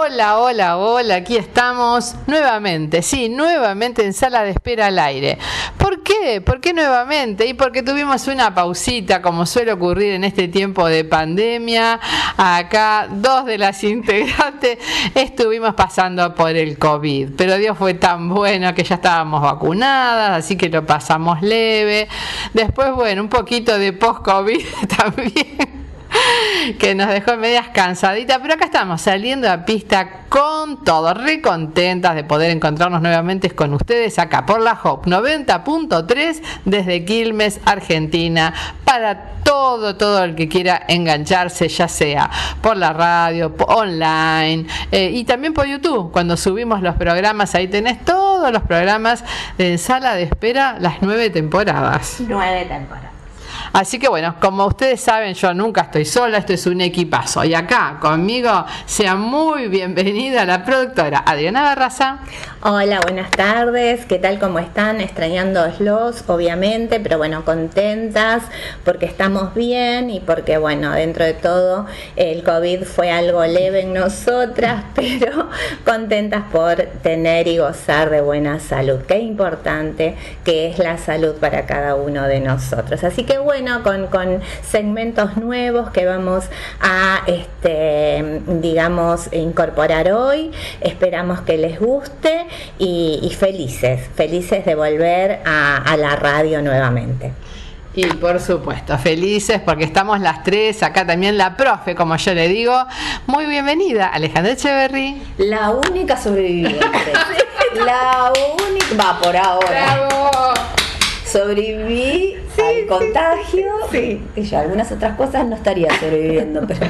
Hola, hola, hola, aquí estamos nuevamente, sí, nuevamente en Sala de Espera al Aire. ¿Por qué? ¿Por qué nuevamente? Y porque tuvimos una pausita, como suele ocurrir en este tiempo de pandemia. Acá dos de las integrantes estuvimos pasando por el COVID, pero Dios fue tan bueno que ya estábamos vacunadas, así que lo pasamos leve. Después, bueno, un poquito de post-COVID también, que nos dejó medias cansaditas, pero acá estamos saliendo a pista con todo, re contentas de poder encontrarnos nuevamente con ustedes acá por la Hope 90.3 desde Quilmes, Argentina, para todo el que quiera engancharse, ya sea por la radio, online y también por YouTube. Cuando subimos los programas, ahí tenés todos los programas en Sala de Espera, las 9 temporadas. 9 temporadas. Así que bueno, como ustedes saben, yo nunca estoy sola, esto es un equipazo. Y acá conmigo sea muy bienvenida la productora Adriana Barraza. Hola, buenas tardes, ¿qué tal? ¿Cómo están? Extrañándolos, obviamente, pero bueno, contentas porque estamos bien y porque bueno, dentro de todo el COVID fue algo leve en nosotras, pero contentas por tener y gozar de buena salud. Qué importante que es la salud para cada uno de nosotros. Así que bueno, con segmentos nuevos que vamos a digamos incorporar hoy, esperamos que les guste y felices de volver a la radio nuevamente. Y por supuesto, felices porque estamos las tres, acá también la profe, como yo le digo. Muy bienvenida, Alejandra Echeverry. La única sobreviviente. La única, va por ahora. ¡Bravo! Sobreviví al contagio. Sí. Y yo algunas otras cosas no estaría sobreviviendo, pero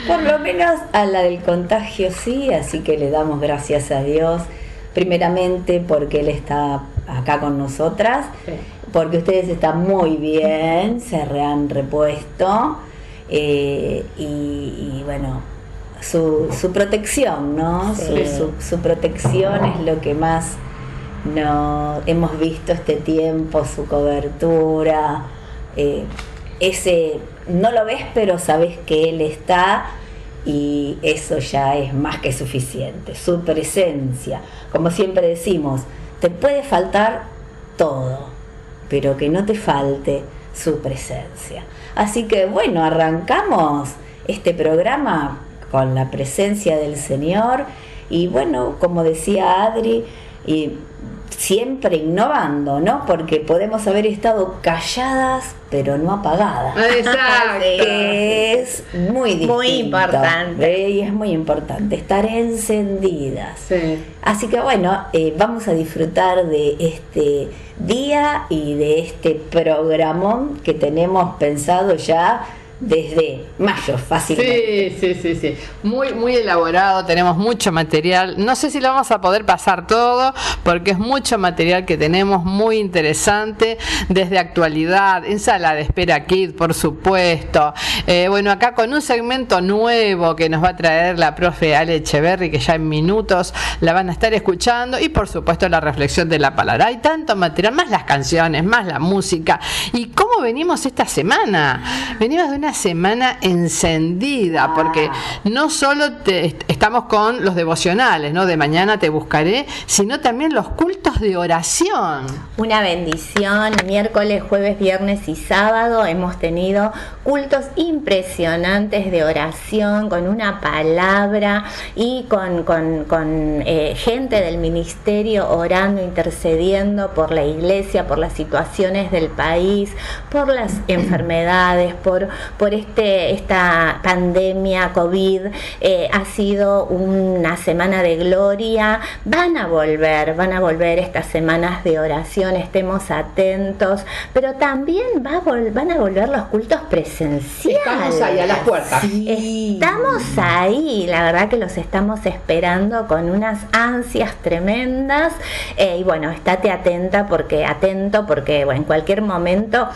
por lo menos a la del contagio sí, así que le damos gracias a Dios, primeramente porque Él está acá con nosotras, sí, porque ustedes están muy bien, se han repuesto y bueno, su protección, ¿no? Sí. Su protección es lo que más no hemos visto este tiempo, su cobertura, ese no lo ves pero sabes que Él está y eso ya es más que suficiente. Su presencia, como siempre decimos, te puede faltar todo, pero que no te falte su presencia. Así que bueno, arrancamos este programa con la presencia del Señor y bueno, como decía Adri, y siempre innovando, ¿no? Porque podemos haber estado calladas, pero no apagadas. Exacto. Que es muy distinto. Muy importante. Y es muy importante estar encendidas. Sí. Así que bueno, vamos a disfrutar de este día y de este programón que tenemos pensado ya desde mayo, fácilmente. Sí. Muy elaborado, tenemos mucho material. No sé si lo vamos a poder pasar todo, porque es mucho material que tenemos, muy interesante, desde actualidad, en Sala de Espera Kid, por supuesto. Bueno, acá con un segmento nuevo que nos va a traer la profe Ale Echeverry, que ya en minutos la van a estar escuchando, y por supuesto la reflexión de la palabra. Hay tanto material, más las canciones, más la música. ¿Y cómo venimos esta semana? Venimos de una semana encendida, porque no solo estamos con los devocionales, ¿no? De mañana te buscaré, sino también los cultos de oración. Una bendición, miércoles, jueves, viernes y sábado hemos tenido cultos impresionantes de oración, con una palabra y con gente del ministerio orando, intercediendo por la iglesia, por las situaciones del país, por las enfermedades, por esta pandemia COVID. Ha sido una semana de gloria. Van a volver estas semanas de oración, estemos atentos, pero también van a volver los cultos presenciales. Estamos ahí a las puertas. Sí. Estamos ahí, la verdad que los estamos esperando con unas ansias tremendas, y bueno, estate atento porque bueno, en cualquier momento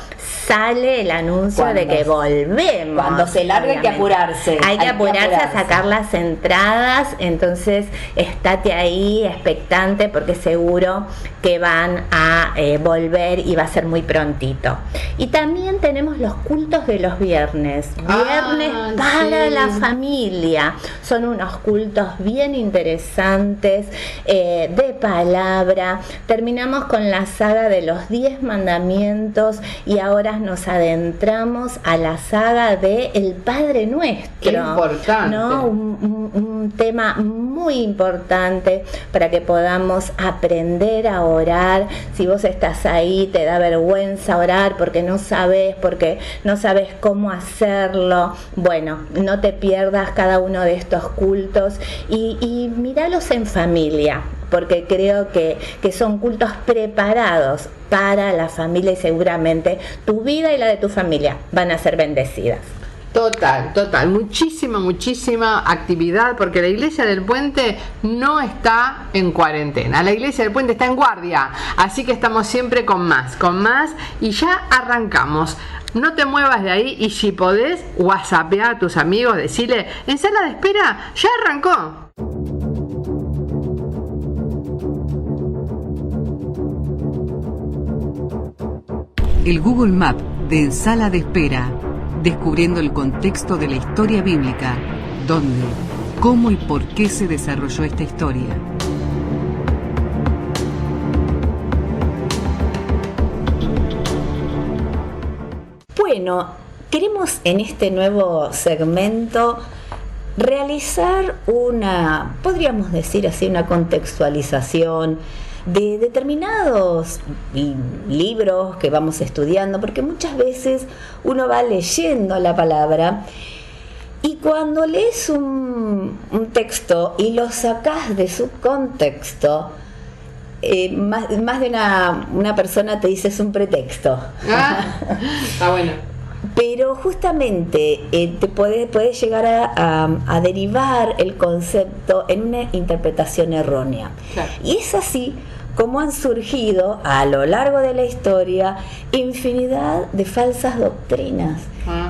sale el anuncio de que volvemos. volvemos. Cuando se larga hay que apurarse. Hay que apurarse a sacar las entradas, entonces estate ahí expectante porque seguro que van a volver y va a ser muy prontito. Y también tenemos los cultos de los viernes para la familia. Son unos cultos bien interesantes, de palabra. Terminamos con la saga de los 10 mandamientos y ahora nos adentramos a la saga de el Padre Nuestro. Qué importante, ¿no? Un tema muy importante para que podamos aprender a orar. Si vos estás ahí, te da vergüenza orar porque no sabes cómo hacerlo, bueno, no te pierdas cada uno de estos cultos y míralos en familia, porque creo que son cultos preparados para la familia y seguramente tu vida y la de tu familia van a ser bendecidas. Total, muchísima actividad, porque la Iglesia del Puente no está en cuarentena, la Iglesia del Puente está en guardia, así que estamos siempre con más, y ya arrancamos. No te muevas de ahí y si podés, whatsappear a tus amigos, decirle, en sala de espera, ya arrancó. El Google Map de En Sala de Espera, descubriendo el contexto de la historia bíblica, dónde, cómo y por qué se desarrolló esta historia. Bueno, queremos en este nuevo segmento realizar podríamos decir así, una contextualización de determinados libros que vamos estudiando, porque muchas veces uno va leyendo la palabra y cuando lees un texto y lo sacás de su contexto, más de una persona te dice es un pretexto. Está bueno. Pero justamente te puede llegar a derivar el concepto en una interpretación errónea. Claro. Y es así como han surgido a lo largo de la historia infinidad de falsas doctrinas.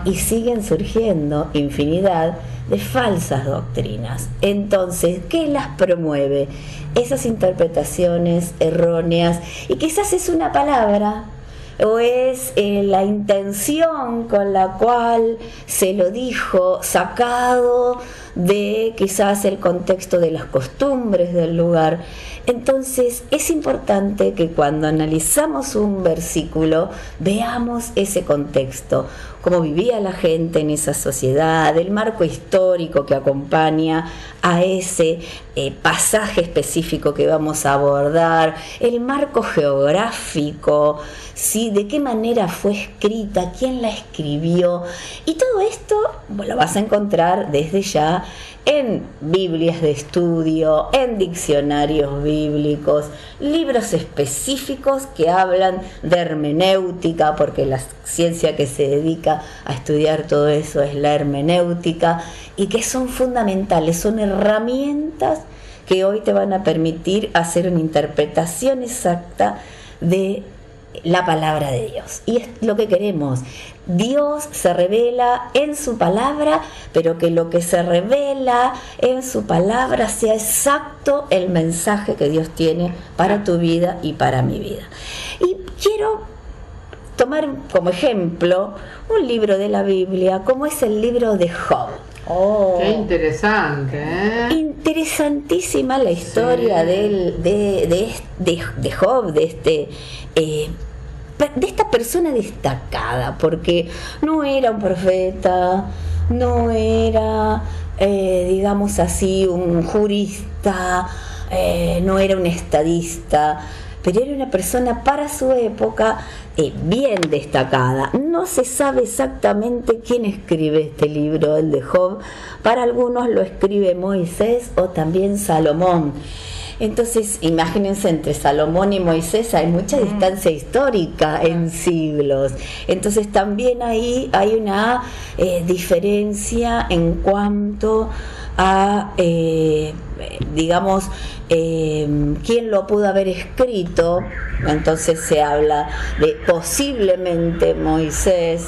Y siguen surgiendo infinidad de falsas doctrinas. Entonces, ¿qué las promueve? Esas interpretaciones erróneas, y quizás es una palabra o es la intención con la cual se lo dijo, sacado de quizás el contexto de las costumbres del lugar. Entonces es importante que cuando analizamos un versículo veamos ese contexto, cómo vivía la gente en esa sociedad, el marco histórico que acompaña a ese pasaje específico que vamos a abordar, el marco geográfico, ¿sí? De qué manera fue escrita, quién la escribió, y todo esto lo vas a encontrar desde ya en Biblias de estudio, en diccionarios bíblicos, libros específicos que hablan de hermenéutica, porque la ciencia que se dedica a estudiar todo eso es la hermenéutica, y que son fundamentales, son herramientas que hoy te van a permitir hacer una interpretación exacta de la palabra de Dios. Y es lo que queremos. Dios se revela en su palabra, pero que lo que se revela en su palabra sea exacto el mensaje que Dios tiene para tu vida y para mi vida. Y quiero tomar como ejemplo un libro de la Biblia, como es el libro de Job. Qué interesante, ¿eh? Interesantísima la historia de Job, de esta persona destacada, porque no era un profeta, no era, digamos así, un jurista, no era un estadista, pero era una persona para su época bien destacada. No se sabe exactamente quién escribe este libro, el de Job. Para algunos lo escribe Moisés o también Salomón. Entonces, imagínense, entre Salomón y Moisés hay mucha distancia histórica en siglos. Entonces, también ahí hay una diferencia en cuanto a, digamos, quién lo pudo haber escrito. Entonces se habla de posiblemente Moisés.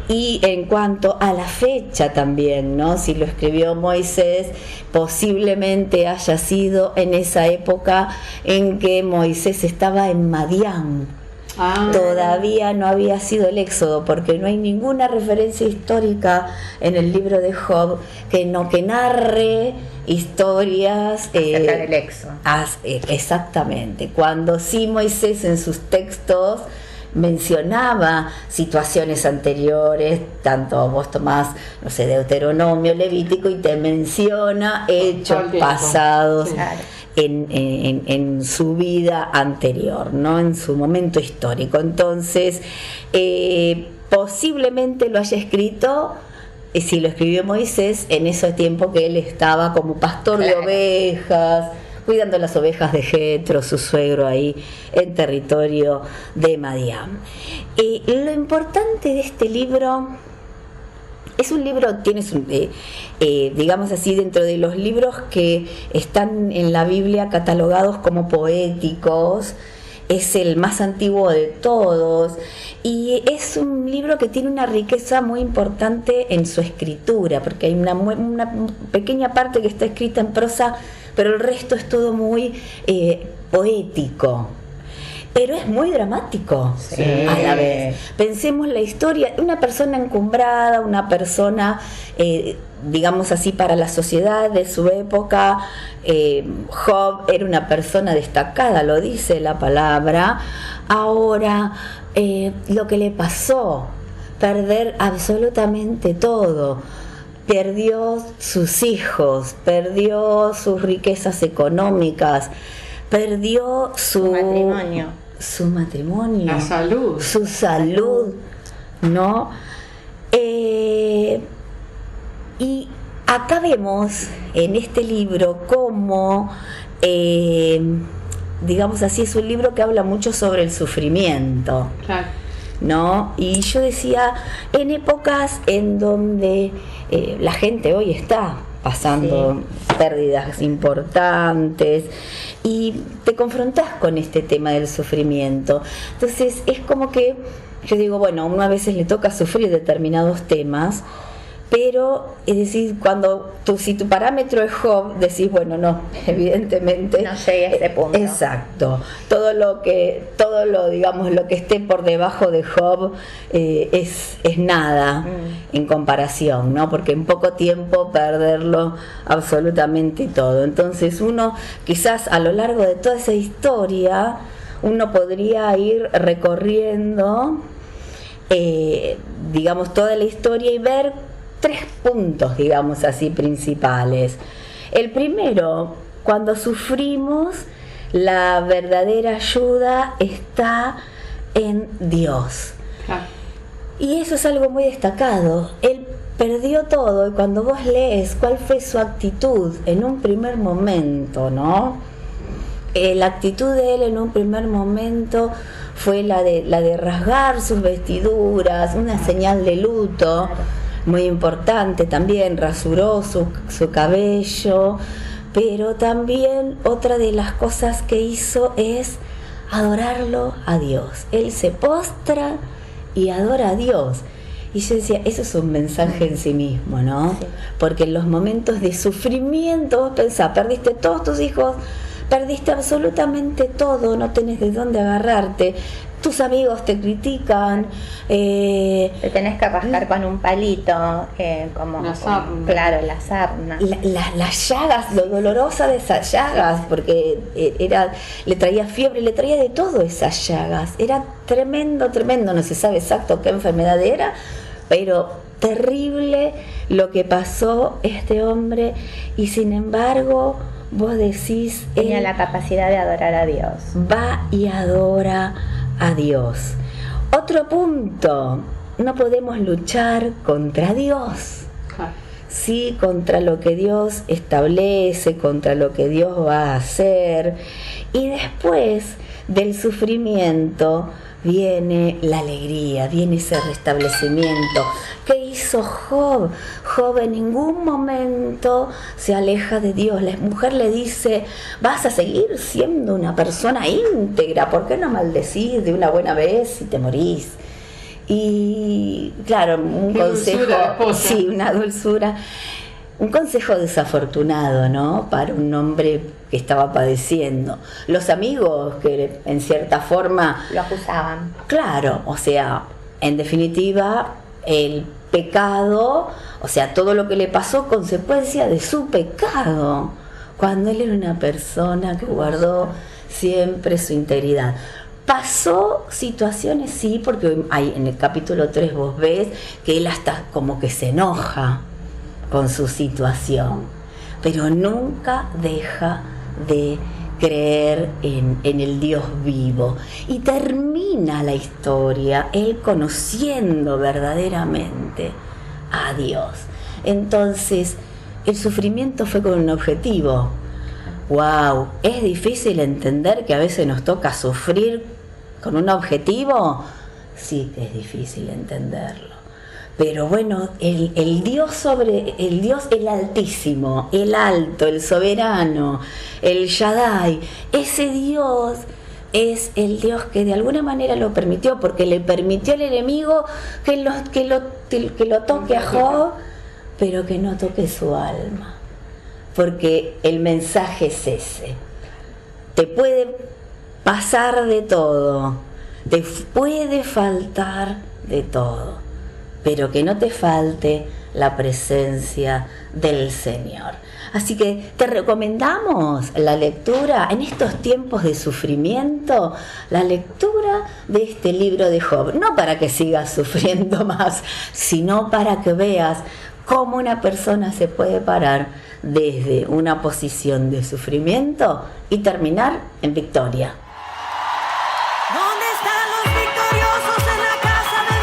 Y en cuanto a la fecha también, ¿no? Si lo escribió Moisés, posiblemente haya sido en esa época en que Moisés estaba en Madián. Todavía no había sido el éxodo, porque no hay ninguna referencia histórica en el libro de Job que narre historias acerca del éxodo. Exactamente. Cuando sí Moisés en sus textos mencionaba situaciones anteriores, tanto vos tomás, no sé, Deuteronomio, Levítico, y te menciona hechos pasados, sí, en su vida anterior, ¿no? En su momento histórico. Entonces, posiblemente lo haya escrito, si lo escribió Moisés, en ese tiempo que él estaba como pastor de ovejas, cuidando las ovejas de Jetro, su suegro, ahí en territorio de Madián. Lo importante de este libro, es un libro, digamos así, dentro de los libros que están en la Biblia catalogados como poéticos, es el más antiguo de todos, y es un libro que tiene una riqueza muy importante en su escritura, porque hay una pequeña parte que está escrita en prosa, pero el resto es todo muy poético. Pero es muy dramático, sí, a la vez. Pensemos la historia de una persona encumbrada, una persona, digamos así, para la sociedad de su época. Job era una persona destacada, lo dice la palabra. Ahora, lo que le pasó, perder absolutamente todo. Perdió sus hijos, perdió sus riquezas económicas, perdió su matrimonio, la salud, su salud, ¿no? Y acá vemos en este libro cómo, digamos así, es un libro que habla mucho sobre el sufrimiento. Claro. ¿No? Y yo decía, en épocas en donde la gente hoy está pasando pérdidas importantes y te confrontás con este tema del sufrimiento, entonces es como que yo digo, bueno, a uno a veces le toca sufrir determinados temas, pero es decir, si tu parámetro es Job, decís, bueno, no, evidentemente no llegué a ese punto. Exacto. Todo lo digamos, lo que esté por debajo de Job es nada en comparación, ¿no? Porque en poco tiempo perderlo absolutamente todo. Entonces uno quizás a lo largo de toda esa historia uno podría ir recorriendo digamos toda la historia y ver 3 puntos, digamos así, principales. El primero, cuando sufrimos, la verdadera ayuda está en Dios. Y eso es algo muy destacado. Él perdió todo, y cuando vos lees cuál fue su actitud en un primer momento, ¿no? La actitud de él en un primer momento fue la de rasgar sus vestiduras, una señal de luto. Muy importante también, rasuró su cabello, pero también otra de las cosas que hizo es adorarlo a Dios. Él se postra y adora a Dios. Y yo decía, eso es un mensaje en sí mismo, ¿no? Sí. Porque en los momentos de sufrimiento, vos pensás, perdiste todos tus hijos, perdiste absolutamente todo, no tenés de dónde agarrarte. Tus amigos te critican, te tenés que rascar con un palito, como la sarna. Claro, la sarna. Las llagas, lo dolorosa de esas llagas, porque le traía fiebre, le traía de todo esas llagas. Era tremendo, no se sabe exacto qué enfermedad era, pero terrible lo que pasó este hombre, y sin embargo vos decís, tenía la capacidad de adorar a Dios. Va y adora a Dios. Otro punto, no podemos luchar contra Dios, sí, contra lo que Dios establece, contra lo que Dios va a hacer. Y después del sufrimiento viene la alegría, viene ese restablecimiento. ¿Qué hizo Job? Job en ningún momento se aleja de Dios. La mujer le dice, vas a seguir siendo una persona íntegra, ¿por qué no maldecís de una buena vez y te morís? Y claro, un Qué consejo, dulzura, esposa. sí, una dulzura, un consejo desafortunado, ¿no? Para un hombre que estaba padeciendo. Los amigos que en cierta forma, Lo acusaban. claro, o sea, en definitiva, el pecado, o sea, todo lo que le pasó, consecuencia de su pecado, cuando él era una persona que guardó siempre su integridad. Pasó situaciones, sí, porque hay, en el capítulo 3 vos ves que él hasta como que se enoja con su situación, pero nunca deja de creer en el Dios vivo. Y termina la historia él conociendo verdaderamente a Dios. Entonces, el sufrimiento fue con un objetivo. ¡Wow! Es difícil entender que a veces nos toca sufrir con un objetivo. Sí que es difícil entenderlo. Pero bueno, el Dios el Altísimo, el Alto, el Soberano, el Shaddai, ese Dios es el Dios que de alguna manera lo permitió, porque le permitió al enemigo que lo toque a Job, pero que no toque su alma. Porque el mensaje es ese. Te puede pasar de todo, te puede faltar de todo, pero que no te falte la presencia del Señor. Así que te recomendamos la lectura en estos tiempos de sufrimiento, la lectura de este libro de Job, no para que sigas sufriendo más, sino para que veas cómo una persona se puede parar desde una posición de sufrimiento y terminar en victoria. ¿Dónde están los victoriosos en la casa de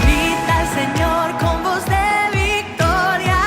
Grita al Señor con voz de victoria.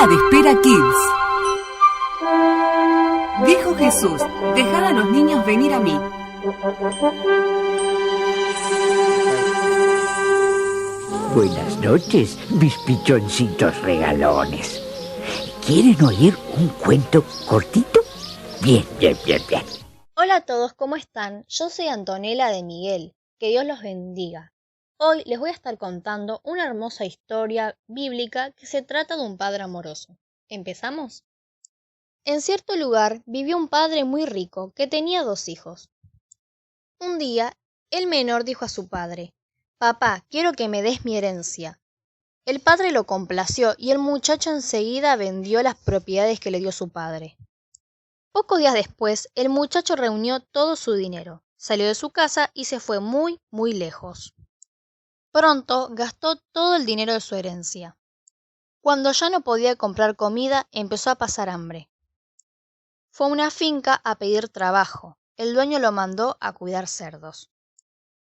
Sala de Espera Kids. Dijo Jesús: dejad a los niños venir a mí. Buenas noches, mis pichoncitos regalones. ¿Quieren oír un cuento cortito? Bien. Hola a todos, ¿cómo están? Yo soy Antonella de Miguel. Que Dios los bendiga. Hoy les voy a estar contando una hermosa historia bíblica que se trata de un padre amoroso. ¿Empezamos? En cierto lugar vivió un padre muy rico que tenía 2 hijos. Un día, el menor dijo a su padre: «Papá, quiero que me des mi herencia». El padre lo complació y el muchacho enseguida vendió las propiedades que le dio su padre. Pocos días después, el muchacho reunió todo su dinero, salió de su casa y se fue muy, muy lejos. Pronto gastó todo el dinero de su herencia. Cuando ya no podía comprar comida, empezó a pasar hambre. Fue a una finca a pedir trabajo. El dueño lo mandó a cuidar cerdos.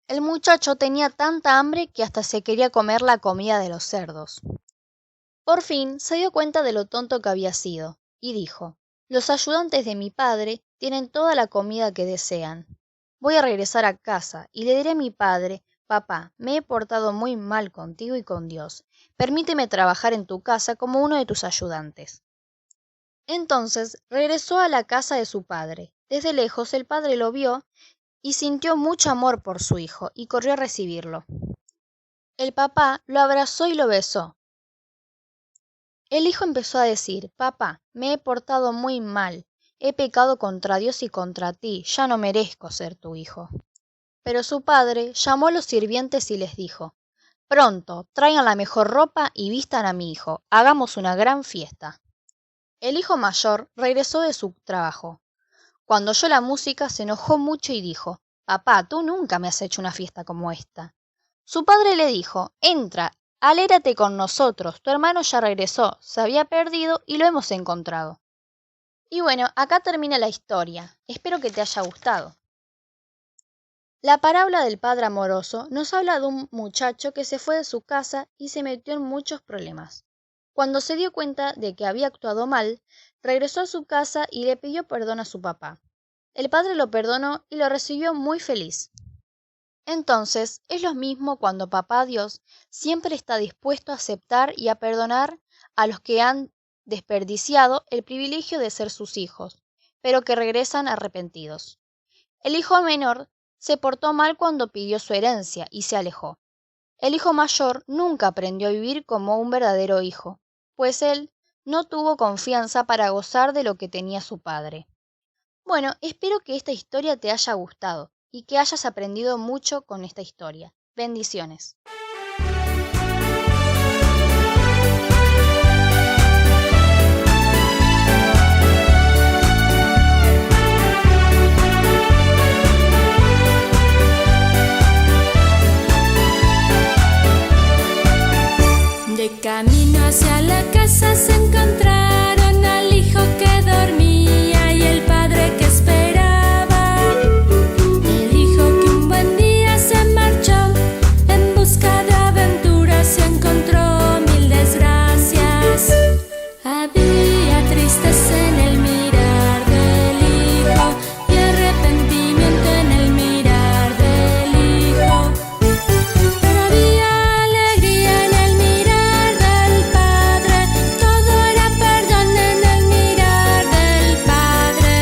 El muchacho tenía tanta hambre que hasta se quería comer la comida de los cerdos. Por fin se dio cuenta de lo tonto que había sido y dijo: «Los ayudantes de mi padre tienen toda la comida que desean. Voy a regresar a casa y le diré a mi padre: «Papá, me he portado muy mal contigo y con Dios. Permíteme trabajar en tu casa como uno de tus ayudantes». Entonces regresó a la casa de su padre. Desde lejos el padre lo vio y sintió mucho amor por su hijo y corrió a recibirlo. El papá lo abrazó y lo besó. El hijo empezó a decir: «Papá, me he portado muy mal. He pecado contra Dios y contra ti. Ya no merezco ser tu hijo». Pero su padre llamó a los sirvientes y les dijo: «Pronto, traigan la mejor ropa y vistan a mi hijo. Hagamos una gran fiesta». El hijo mayor regresó de su trabajo. Cuando oyó la música se enojó mucho y dijo: «Papá, tú nunca me has hecho una fiesta como esta». Su padre le dijo: «Entra, alégrate con nosotros. Tu hermano ya regresó, se había perdido y lo hemos encontrado». Y bueno, acá termina la historia. Espero que te haya gustado. La parábola del padre amoroso nos habla de un muchacho que se fue de su casa y se metió en muchos problemas. Cuando se dio cuenta de que había actuado mal, regresó a su casa y le pidió perdón a su papá. El padre lo perdonó y lo recibió muy feliz. Entonces, es lo mismo cuando Papá Dios siempre está dispuesto a aceptar y a perdonar a los que han desperdiciado el privilegio de ser sus hijos, pero que regresan arrepentidos. El hijo menor se portó mal cuando pidió su herencia y se alejó. El hijo mayor nunca aprendió a vivir como un verdadero hijo, pues él no tuvo confianza para gozar de lo que tenía su padre. Bueno, espero que esta historia te haya gustado y que hayas aprendido mucho con esta historia. Bendiciones. De camino hacia la casa se encontraron al hijo que dormía y el padre que esperaba. El hijo que un buen día se marchó en busca de aventuras y encontró mil desgracias. Había tristeza en el mirar del hijo y arrepentimiento en el mirar del hijo. Pero había alegría en el mirar del padre, todo era perdón en el mirar del padre.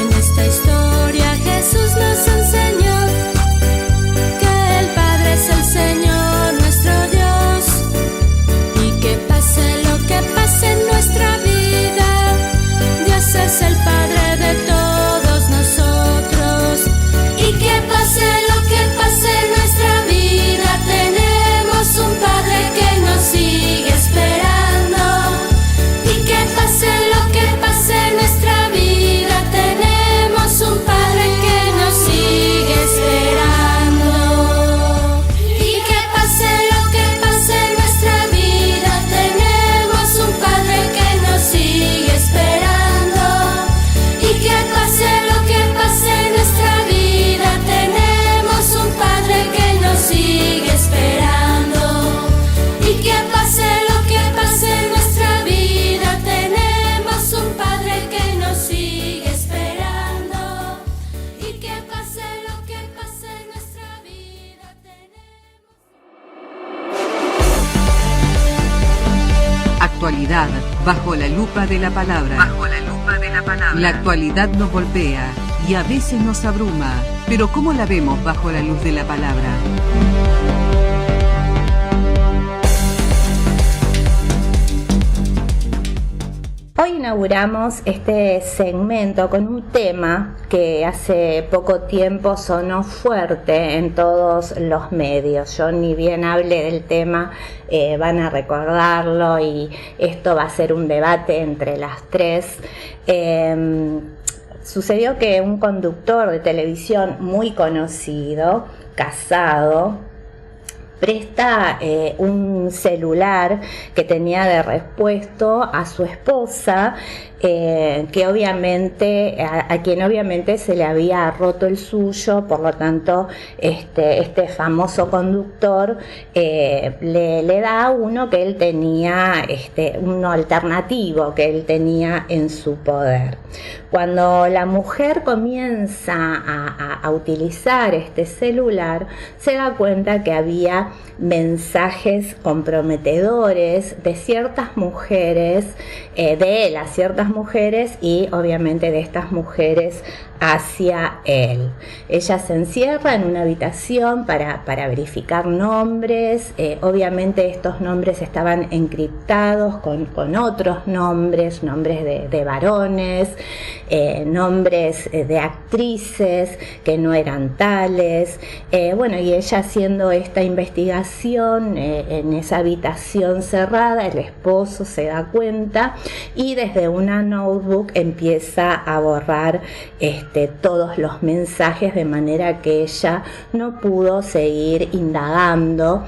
En esta historia Jesús nos enseñó que el Padre es el Señor nuestro Dios, y que pase lo que pase en nuestra vida, Dios es el Padre de todos nosotros. Y que pase lo que pase en nuestra vida, tenemos un Padre que nos sigue esperando. Y que pase lo que pase en nuestra vida, tenemos un Padre que nos sigue esperando. Y que pase lo que pase en nuestra vida, tenemos un Padre que nos sigue esperando. actualidad, bajo la lupa de la palabra. La actualidad nos golpea y a veces nos abruma, pero ¿cómo la vemos bajo la luz de la palabra? Hoy inauguramos este segmento con un tema que hace poco tiempo sonó fuerte en todos los medios. Yo ni bien hable del tema, van a recordarlo y esto va a ser un debate entre las tres. Sucedió que un conductor de televisión muy conocido, casado, presta un celular que tenía de repuesto a su esposa, que obviamente a quien obviamente se le había roto el suyo, por lo tanto este famoso conductor le da uno que él tenía, uno alternativo que él tenía en su poder. Cuando la mujer comienza a utilizar este celular, se da cuenta que había mensajes comprometedores de ciertas mujeres, de él a ciertas mujeres y obviamente de estas mujeres hacia él. Ella se encierra en una habitación para verificar nombres. Obviamente estos nombres estaban encriptados con otros nombres de varones, nombres de actrices que no eran tales. Bueno, y ella haciendo esta investigación en esa habitación cerrada, el esposo se da cuenta y desde una notebook empieza a borrar todos los mensajes, de manera que ella no pudo seguir indagando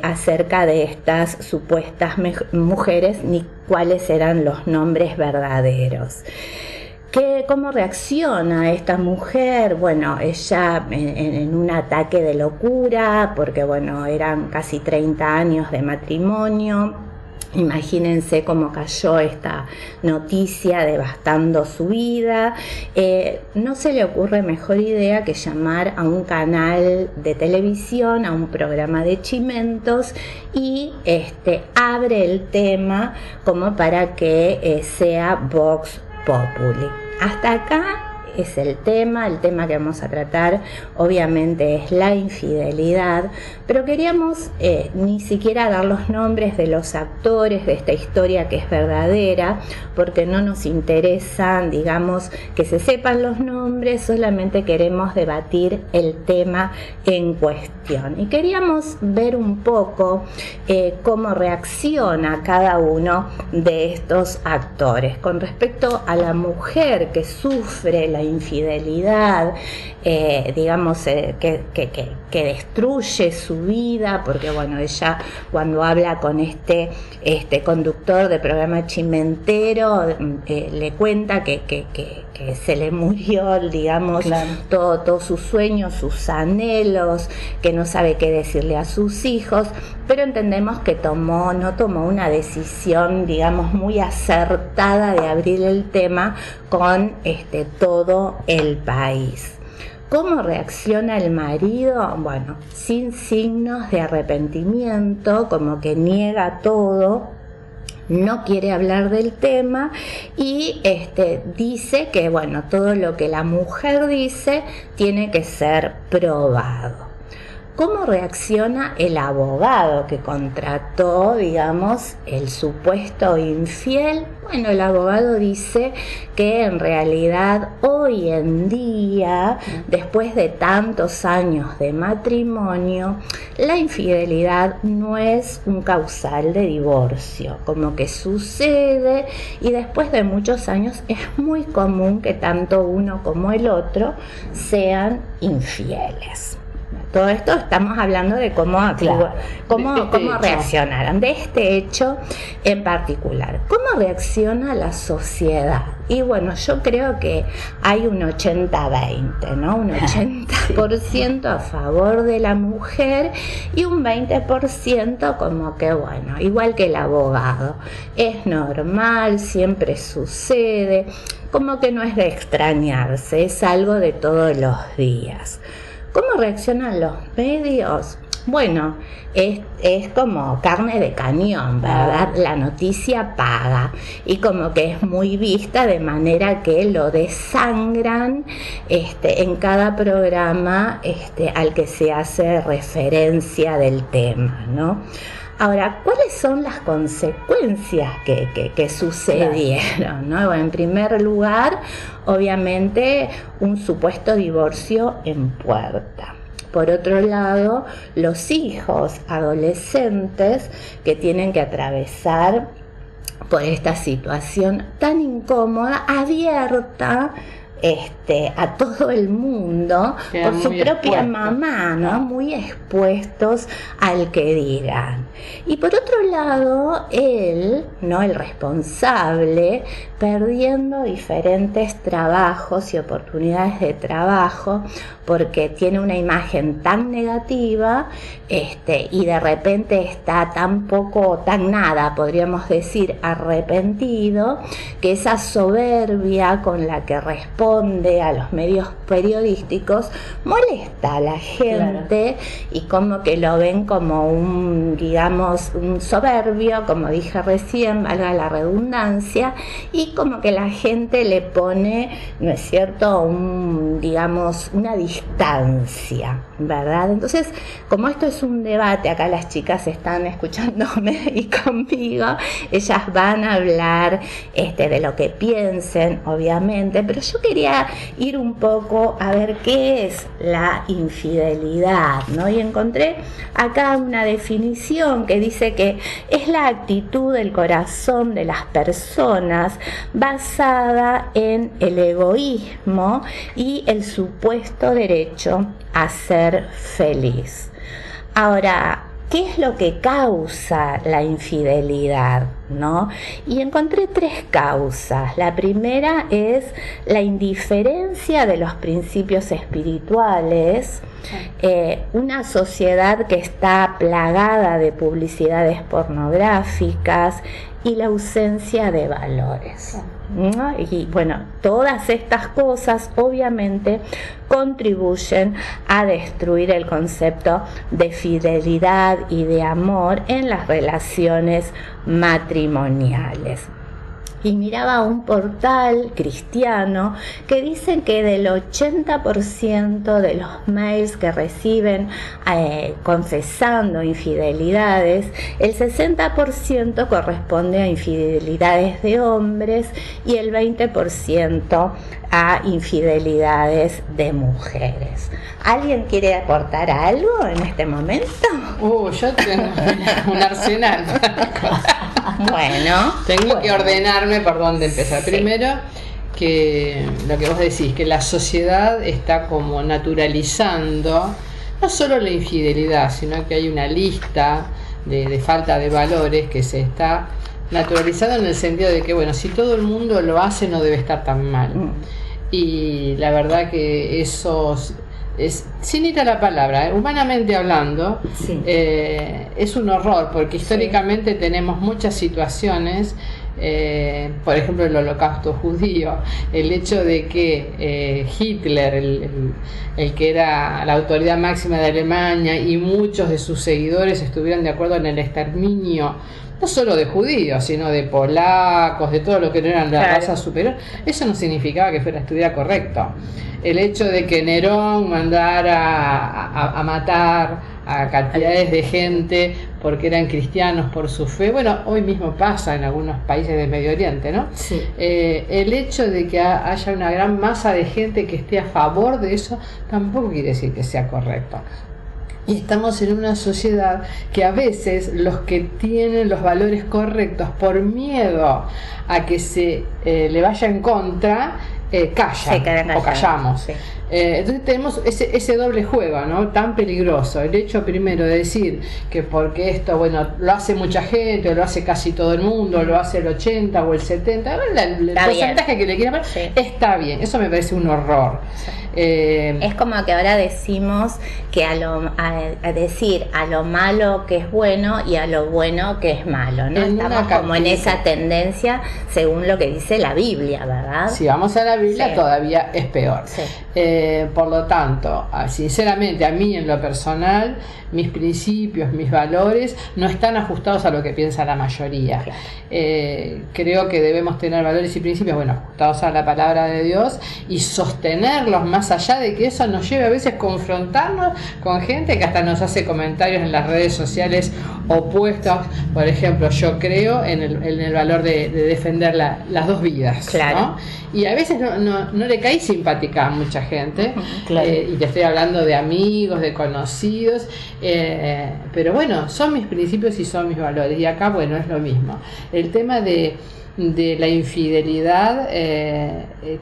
acerca de estas supuestas mujeres ni cuáles eran los nombres verdaderos. ¿Cómo reacciona esta mujer? Bueno, ella en un ataque de locura, porque bueno, eran casi 30 años de matrimonio. Imagínense cómo cayó esta noticia devastando su vida. No se le ocurre mejor idea que llamar a un canal de televisión, a un programa de chimentos, y abre el tema como para que sea Vox Populi. Hasta acá es el tema que vamos a tratar, obviamente es la infidelidad, pero queríamos ni siquiera dar los nombres de los actores de esta historia que es verdadera, porque no nos interesan, digamos, que se sepan los nombres, solamente queremos debatir el tema en cuestión. Y queríamos ver un poco cómo reacciona cada uno de estos actores. Con respecto a la mujer que sufre la infidelidad, digamos, que destruye su vida, porque bueno, ella cuando habla con este conductor de programa chimentero, le cuenta que se le murió, digamos, claro, todos sus sueños, sus anhelos, que no sabe qué decirle a sus hijos, pero entendemos que no tomó una decisión, digamos, muy acertada de abrir el tema con todo el país. ¿Cómo reacciona el marido? Bueno, sin signos de arrepentimiento, como que niega todo, no quiere hablar del tema y dice que bueno, todo lo que la mujer dice tiene que ser probado. ¿Cómo reacciona el abogado que contrató, digamos, el supuesto infiel? Bueno, el abogado dice que en realidad hoy en día, después de tantos años de matrimonio, la infidelidad no es un causal de divorcio, como que sucede y después de muchos años es muy común que tanto uno como el otro sean infieles. Todo esto estamos hablando de cómo reaccionaron, de este hecho en particular. ¿Cómo reacciona la sociedad? Y bueno, yo creo que hay un 80-20, ¿no? Un 80% a favor de la mujer y un 20% como que, bueno, igual que el abogado. Es normal, siempre sucede, como que no es de extrañarse, es algo de todos los días. ¿Cómo reaccionan los medios? bueno, es como carne de cañón, ¿verdad? La noticia paga y como que es muy vista, de manera que lo desangran en cada programa al que se hace referencia del tema, ¿no? Ahora, ¿cuáles son las consecuencias que sucedieron, ¿no? Bueno, en primer lugar, obviamente, un supuesto divorcio en puerta. Por otro lado, los hijos adolescentes que tienen que atravesar por esta situación tan incómoda, abierta a todo el mundo, quedan por su propia expuestos. mamá, ¿no? Muy expuestos al que digan. Y por otro lado, él, ¿no? El responsable, perdiendo diferentes trabajos y oportunidades de trabajo porque tiene una imagen tan negativa y de repente está tan nada, podríamos decir, arrepentido, que esa soberbia con la que responde a los medios periodísticos molesta a la gente. Claro. Y como que lo ven como un soberbio, como dije recién, valga la redundancia, y como que la gente le pone, ¿no es cierto?, una distancia, ¿verdad? Entonces, como esto es un debate, acá las chicas están escuchándome y conmigo, ellas van a hablar de lo que piensen, obviamente, pero yo quería ir un poco a ver qué es la infidelidad, ¿no? Y encontré acá una definición que dice que es la actitud del corazón de las personas basada en el egoísmo y el supuesto derecho a ser feliz. Ahora, ¿qué es lo que causa la infidelidad, ¿no? Y encontré 3 causas. La primera es la indiferencia de los principios espirituales, una sociedad que está plagada de publicidades pornográficas y la ausencia de valores, ¿no? Y bueno, todas estas cosas obviamente contribuyen a destruir el concepto de fidelidad y de amor en las relaciones matrimoniales. Y miraba un portal cristiano que dicen que del 80% de los mails que reciben confesando infidelidades, el 60% corresponde a infidelidades de hombres y el 20% a infidelidades de mujeres. ¿Alguien quiere aportar algo en este momento? Yo tengo un arsenal. Bueno, tengo que ordenarme por dónde empezar. Sí. Primero, que lo que vos decís, que la sociedad está como naturalizando no solo la infidelidad, sino que hay una lista de falta de valores que se está naturalizando en el sentido de que, bueno, si todo el mundo lo hace no debe estar tan mal. Y la verdad que eso es, sin ir a la palabra, humanamente hablando, sí. Es un horror, porque históricamente sí. Tenemos muchas situaciones, por ejemplo el holocausto judío, el hecho de que Hitler, el que era la autoridad máxima de Alemania, y muchos de sus seguidores estuvieran de acuerdo en el exterminio no solo de judíos, sino de polacos, de todo lo que no eran la raza superior, eso no significaba que estuviera correcto. El hecho de que Nerón mandara a matar a cantidades de gente porque eran cristianos por su fe, bueno, hoy mismo pasa en algunos países del Medio Oriente, ¿no? Sí. El hecho de que haya una gran masa de gente que esté a favor de eso tampoco quiere decir que sea correcto. Y estamos en una sociedad que a veces los que tienen los valores correctos, por miedo a que se le vaya en contra, callan o callamos. Sí. Entonces tenemos ese doble juego, ¿no? Tan peligroso. El hecho primero de decir que porque esto, bueno, lo hace mucha gente, o lo hace casi todo el mundo, o lo hace el 80 o el 70, el porcentaje que le quieran poner, sí. Está bien. Eso me parece un horror. Sí. Es como que ahora decimos que a decir a lo malo que es bueno y a lo bueno que es malo, ¿no? Estamos como en esa tendencia según lo que dice la Biblia, ¿verdad? Si vamos a la Biblia, todavía es peor. Sí. Por lo tanto, sinceramente, a mí en lo personal, mis principios, mis valores no están ajustados a lo que piensa la mayoría. Claro. Creo que debemos tener valores y principios, ajustados a la palabra de Dios y sostenerlos más allá de que eso nos lleve a veces a confrontarnos con gente que hasta nos hace comentarios en las redes sociales opuestos. Por ejemplo, yo creo en el valor de defender las dos vidas, claro, ¿no? Y a veces no le cae simpática a mucha gente, claro. Y te estoy hablando de amigos, de conocidos, pero bueno, son mis principios y son mis valores, y acá es lo mismo. El tema de la infidelidad,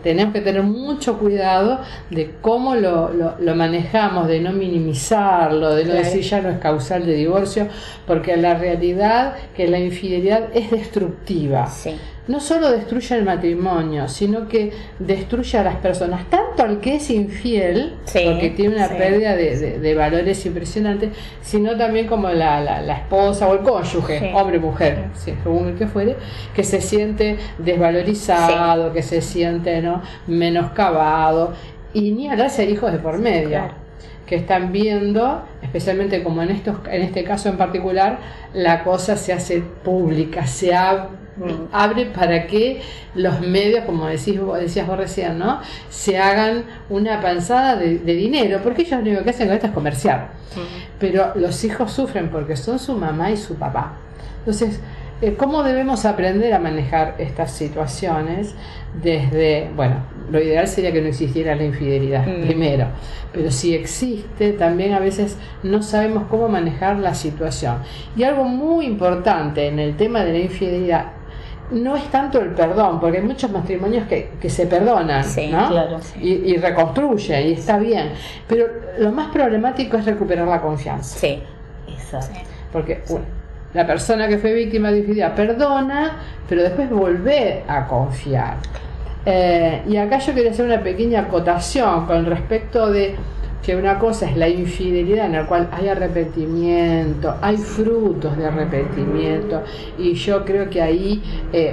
tenemos que tener mucho cuidado de cómo lo manejamos, de no minimizarlo, de no decir ya no es causal de divorcio, porque la realidad que la infidelidad es destructiva. Sí. No solo destruye el matrimonio, sino que destruye a las personas, tanto al que es infiel, porque tiene una pérdida de valores impresionantes, sino también como la esposa o el cónyuge, hombre, mujer, según el que fuere, que se siente desvalorizado, que se siente menoscabado, y ni hablar si hay hijos de por medio. Claro. Que están viendo, especialmente como en este caso en particular, la cosa se hace pública, se abre para que los medios, como decías vos recién, ¿no?, se hagan una panzada de dinero, porque ellos lo único que hacen con esto es comerciar. Pero los hijos sufren porque son su mamá y su papá. Entonces, ¿cómo debemos aprender a manejar estas situaciones? Desde, lo ideal sería que no existiera la infidelidad, primero, pero si existe, también a veces no sabemos cómo manejar la situación. Y algo muy importante en el tema de la infidelidad no es tanto el perdón, porque hay muchos matrimonios que se perdonan, ¿no? Claro. Y reconstruyen, y está bien, pero lo más problemático es recuperar la confianza. Sí, exacto. Porque la persona que fue víctima de infidelidad perdona, pero después vuelve a confiar. Y acá yo quería hacer una pequeña acotación con respecto de que una cosa es la infidelidad, en la cual hay arrepentimiento, hay frutos de arrepentimiento, y yo creo que ahí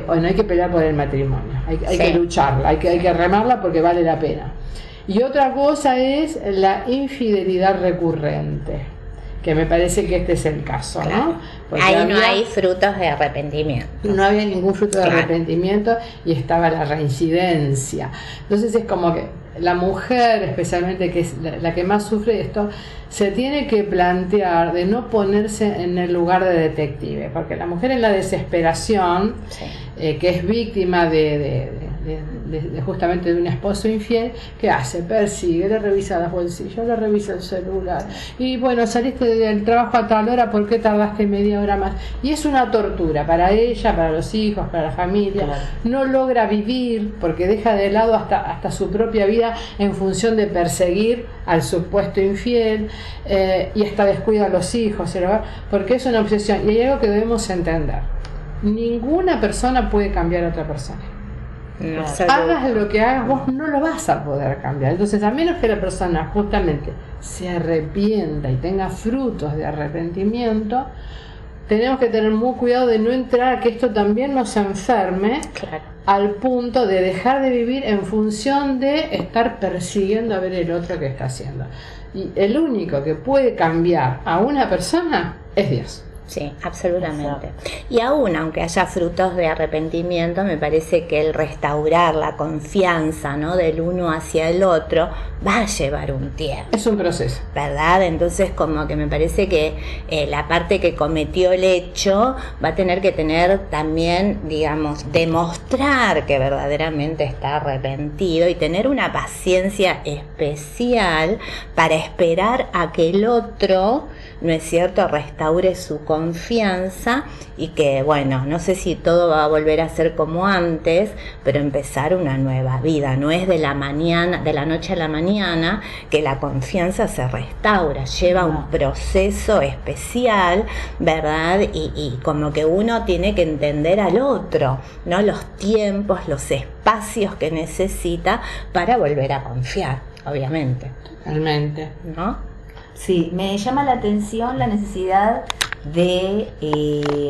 hay que pelear por el matrimonio, hay que lucharla, hay que remarla porque vale la pena. Y otra cosa es la infidelidad recurrente, que me parece que este es el caso, ¿no? Porque ahí no hay frutos de arrepentimiento. No había ningún fruto de arrepentimiento y estaba la reincidencia. Entonces es como que la mujer, especialmente, que es la que más sufre esto, se tiene que plantear de no ponerse en el lugar de detective, porque la mujer en la desesperación, que es víctima de justamente de un esposo infiel, ¿qué hace? Persigue, le revisa los bolsillos, le revisa el celular, y saliste del trabajo a tal hora, ¿por qué tardaste media hora más? Y es una tortura para ella, para los hijos, para la familia. No logra vivir porque deja de lado hasta su propia vida en función de perseguir al supuesto infiel, y hasta descuida a los hijos, el hogar, porque es una obsesión. Y hay algo que debemos entender: ninguna persona puede cambiar a otra persona. No, hagas lo que hagas, vos no lo vas a poder cambiar. Entonces, a menos que la persona justamente se arrepienta y tenga frutos de arrepentimiento, tenemos que tener muy cuidado de no entrar a que esto también nos enferme, al punto de dejar de vivir en función de estar persiguiendo a ver el otro que está haciendo. Y el único que puede cambiar a una persona es Dios. Sí, absolutamente. Y aún aunque haya frutos de arrepentimiento, me parece que el restaurar la confianza, ¿no?, del uno hacia el otro va a llevar un tiempo. Es un proceso, ¿verdad? Entonces, como que me parece que la parte que cometió el hecho va a tener que tener también, digamos, demostrar que verdaderamente está arrepentido y tener una paciencia especial para esperar a que el otro, ¿no es cierto?, restaure su confianza, y que, no sé si todo va a volver a ser como antes, pero empezar una nueva vida. No es de la noche a la mañana que la confianza se restaura, lleva un proceso especial, ¿verdad? Y como que uno tiene que entender al otro, ¿no?, los tiempos, los espacios que necesita para volver a confiar. obviamente. Realmente. ¿No? Sí, me llama la atención la necesidad de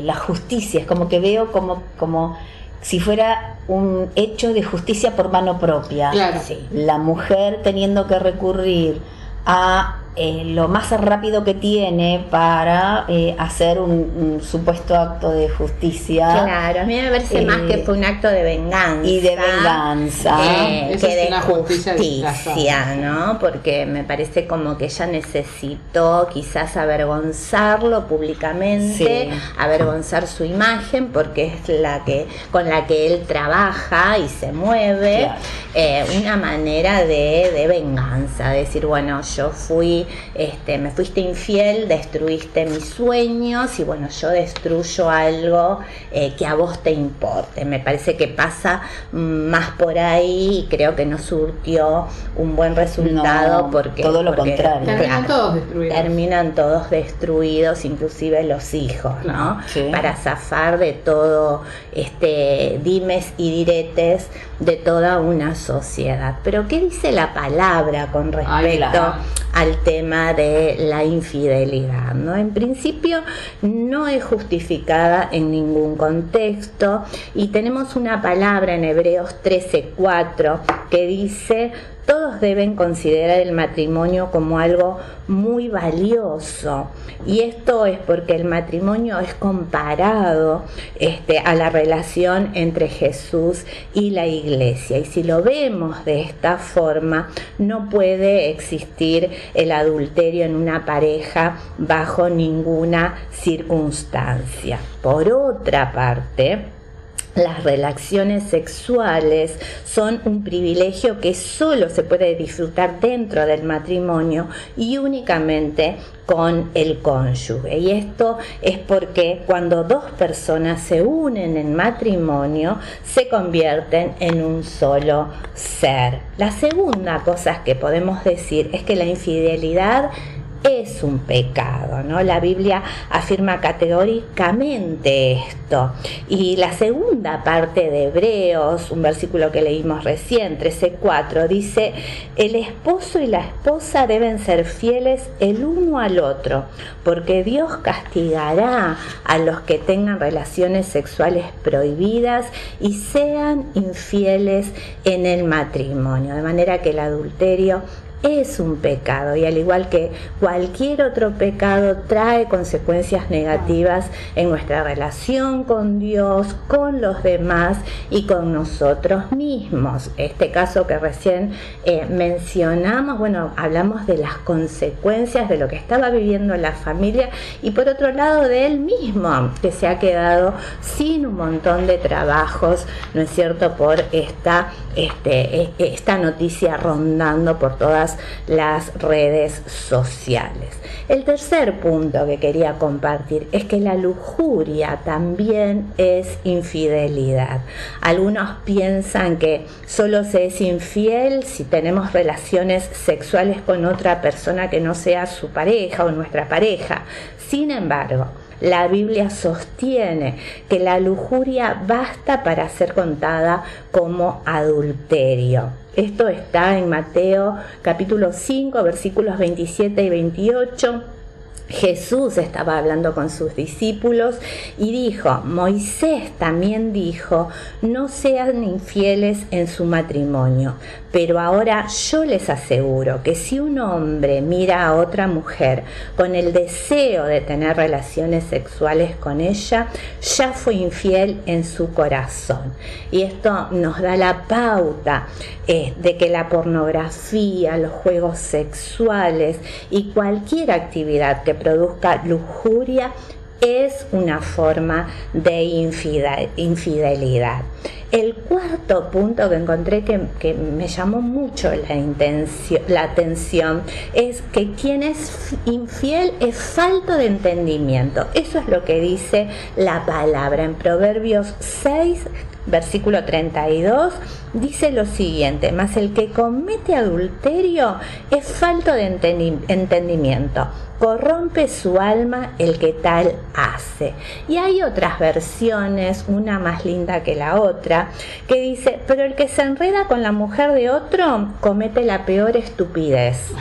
la justicia. Es como que veo como si fuera un hecho de justicia por mano propia. Claro. Sí. La mujer teniendo que recurrir a lo más rápido que tiene para hacer un supuesto acto de justicia. Claro, a mí me parece más que fue un acto de venganza. Y de venganza. Esa que es de una justicia justicia, ¿no? Porque me parece como que ella necesitó quizás avergonzarlo públicamente, Sí. avergonzar su imagen, porque es la que con la que él trabaja y se mueve. Claro. Una manera de venganza, de decir, bueno, yo me fuiste infiel, destruiste mis sueños y bueno, yo destruyo algo que a vos te importe. Me parece que pasa más por ahí y creo que no surtió un buen resultado, No, porque todo lo contrario. Terminan todos destruidos. Terminan todos destruidos, inclusive los hijos, ¿no? Sí. Para zafar de todo dimes y diretes de toda una sociedad. Pero ¿qué dice la palabra con respecto al tema de la infidelidad, ¿no? En principio no es justificada en ningún contexto y tenemos una palabra en Hebreos 13:4 que dice: todos deben considerar el matrimonio como algo muy valioso, y esto es porque el matrimonio es comparado a la relación entre Jesús y la Iglesia, y si lo vemos de esta forma no puede existir el adulterio en una pareja bajo ninguna circunstancia. Por otra parte, las relaciones sexuales son un privilegio que solo se puede disfrutar dentro del matrimonio y únicamente con el cónyuge. Y esto es porque cuando dos personas se unen en matrimonio, se convierten en un solo ser. La segunda cosa que podemos decir es que la infidelidad es un pecado, ¿no? La Biblia afirma categóricamente esto. Y la segunda parte de Hebreos, un versículo que leímos recién, 13:4, dice: el esposo y la esposa deben ser fieles el uno al otro, porque Dios castigará a los que tengan relaciones sexuales prohibidas y sean infieles en el matrimonio. De manera que el adulterio es un pecado, y al igual que cualquier otro pecado trae consecuencias negativas en nuestra relación con Dios, con los demás y con nosotros mismos. Este caso que recién mencionamos, bueno, hablamos de las consecuencias de lo que estaba viviendo la familia y por otro lado de él mismo, que se ha quedado sin un montón de trabajos, ¿no es cierto?, por esta noticia rondando por todas las redes sociales. El tercer punto que quería compartir es que la lujuria también es infidelidad. Algunos piensan que solo se es infiel si tenemos relaciones sexuales con otra persona que no sea su pareja o nuestra pareja. Sin embargo, la Biblia sostiene que la lujuria basta para ser contada como adulterio. Esto está en Mateo capítulo 5, versículos 27 y 28. Jesús estaba hablando con sus discípulos y dijo: Moisés también dijo: no sean infieles en su matrimonio, pero ahora yo les aseguro que si un hombre mira a otra mujer con el deseo de tener relaciones sexuales con ella, ya fue infiel en su corazón. Y esto nos da la pauta de que la pornografía, los juegos sexuales y cualquier actividad que produzca lujuria es una forma de infidelidad. El cuarto punto que encontré que me llamó mucho la atención es que quien es infiel es falto de entendimiento. Eso es lo que dice la palabra en Proverbios 6, versículo 32, dice lo siguiente: mas el que comete adulterio es falto de entendimiento, corrompe su alma el que tal hace. Y hay otras versiones, una más linda que la otra, que dice: pero el que se enreda con la mujer de otro comete la peor estupidez.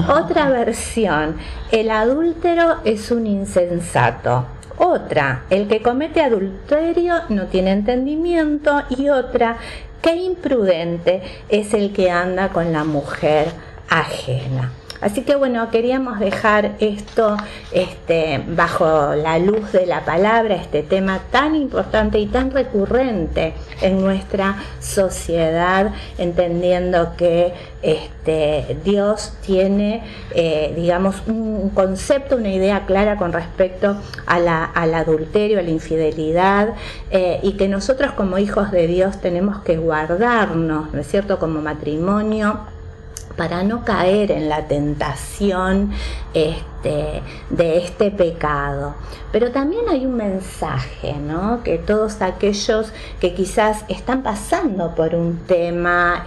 Otra versión: el adúltero es un insensato. Otra: el que comete adulterio no tiene entendimiento. Y otra: qué imprudente es el que anda con la mujer ajena. Así que bueno, queríamos dejar esto bajo la luz de la palabra, este tema tan importante y tan recurrente en nuestra sociedad, entendiendo que Dios tiene, un concepto, una idea clara con respecto al adulterio, a la infidelidad, y que nosotros como hijos de Dios tenemos que guardarnos, ¿no es cierto?, como matrimonio, para no caer en la tentación de este pecado. Pero también hay un mensaje, ¿no?, que todos aquellos que quizás están pasando por un tema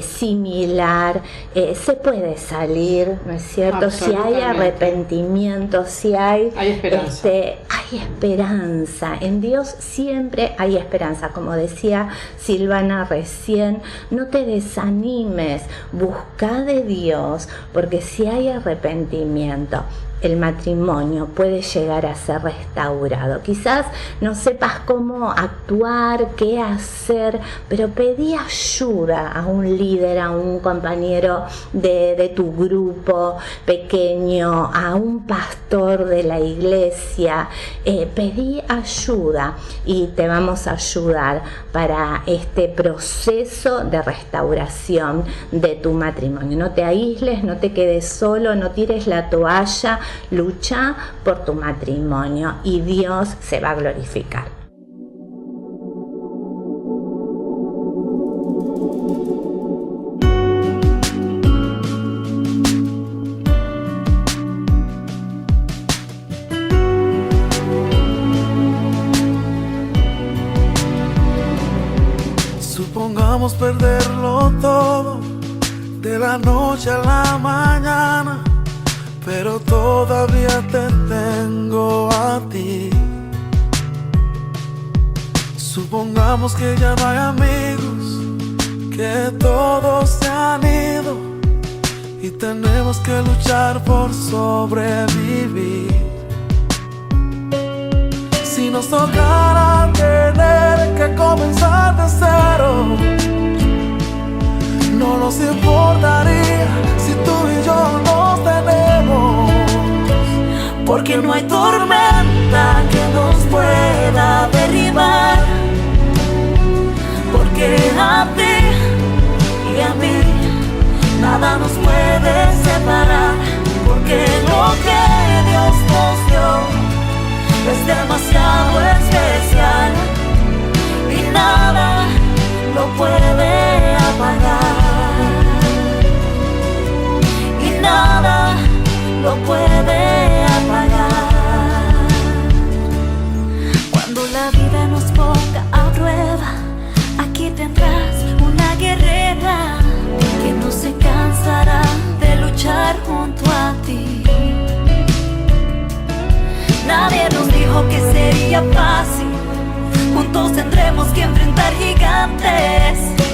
similar, se puede salir, ¿no es cierto? Si hay arrepentimiento, si hay esperanza. Hay esperanza. En Dios siempre hay esperanza. Como decía Silvana recién, no te desanimes, busca de Dios, porque si hay arrepentimiento, el matrimonio puede llegar a ser restaurado. Quizás no sepas cómo actuar, qué hacer, pero pedí ayuda a un líder, a un compañero de tu grupo pequeño, a un pastor de la iglesia. Pedí ayuda y te vamos a ayudar para este proceso de restauración de tu matrimonio. No te aísles, no te quedes solo, no tires la toalla. Lucha por tu matrimonio y Dios se va a glorificar. Supongamos perderlo todo de la noche a la mañana, pero todavía te tengo a ti. Supongamos que ya no hay amigos, que todos se han ido y tenemos que luchar por sobrevivir. Si nos tocara tener que comenzar de cero, no nos importaría si tú y yo nos tenemos, porque no hay tormenta que nos pueda derribar, porque a ti y a mí nada nos puede separar, porque lo que Dios nos dio es demasiado especial y nada lo puede apagar. Nada lo puede apagar. Cuando la vida nos ponga a prueba, aquí tendrás una guerrera que no se cansará de luchar junto a ti. Nadie nos dijo que sería fácil, juntos tendremos que enfrentar gigantes.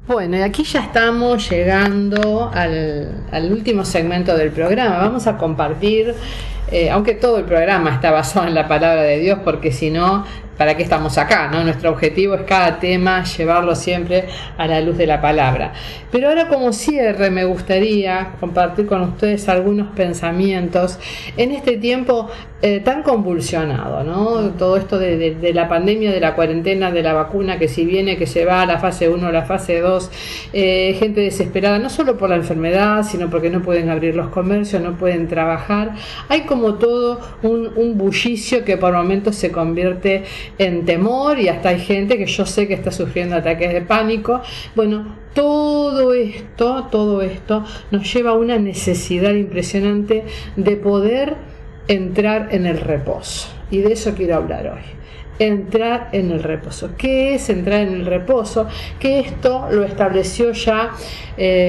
Bueno, y aquí ya estamos llegando al último segmento del programa. Vamos a compartir, aunque todo el programa está basado en la palabra de Dios, porque si no, ¿para qué estamos acá? ¿No? Nuestro objetivo es cada tema llevarlo siempre a la luz de la palabra. Pero ahora, como cierre, me gustaría compartir con ustedes algunos pensamientos en este tiempo tan convulsionado, ¿no? Todo esto de la pandemia, de la cuarentena, de la vacuna, que si viene, que se va, la fase 1, la fase 2, gente desesperada, no solo por la enfermedad, sino porque no pueden abrir los comercios, no pueden trabajar. Hay como todo un bullicio que por momentos se convierte en temor, y hasta hay gente que yo sé que está sufriendo ataques de pánico. Bueno, todo esto nos lleva a una necesidad impresionante de poder entrar en el reposo, y de eso quiero hablar hoy. Entrar en el reposo. ¿Qué es entrar en el reposo? Que esto lo estableció ya